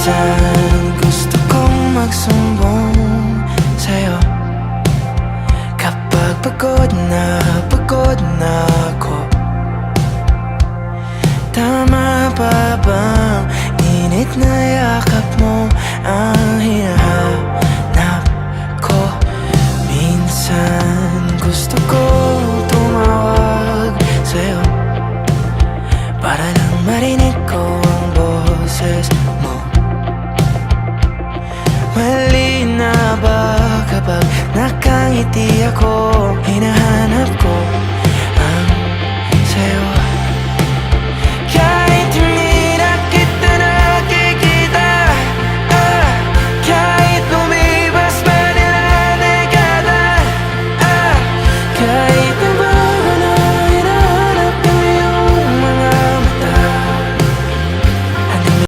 Minsan gusto kong magsumbong sa'yo kapag pagod na ako. Tama pa bang init na yakap mo ang hinahanap ko? Minsan gusto ko tumawag sa'yo para lang marinig ko ang boses mo. Mali na ba kapag nakangiti ako? Hinahanap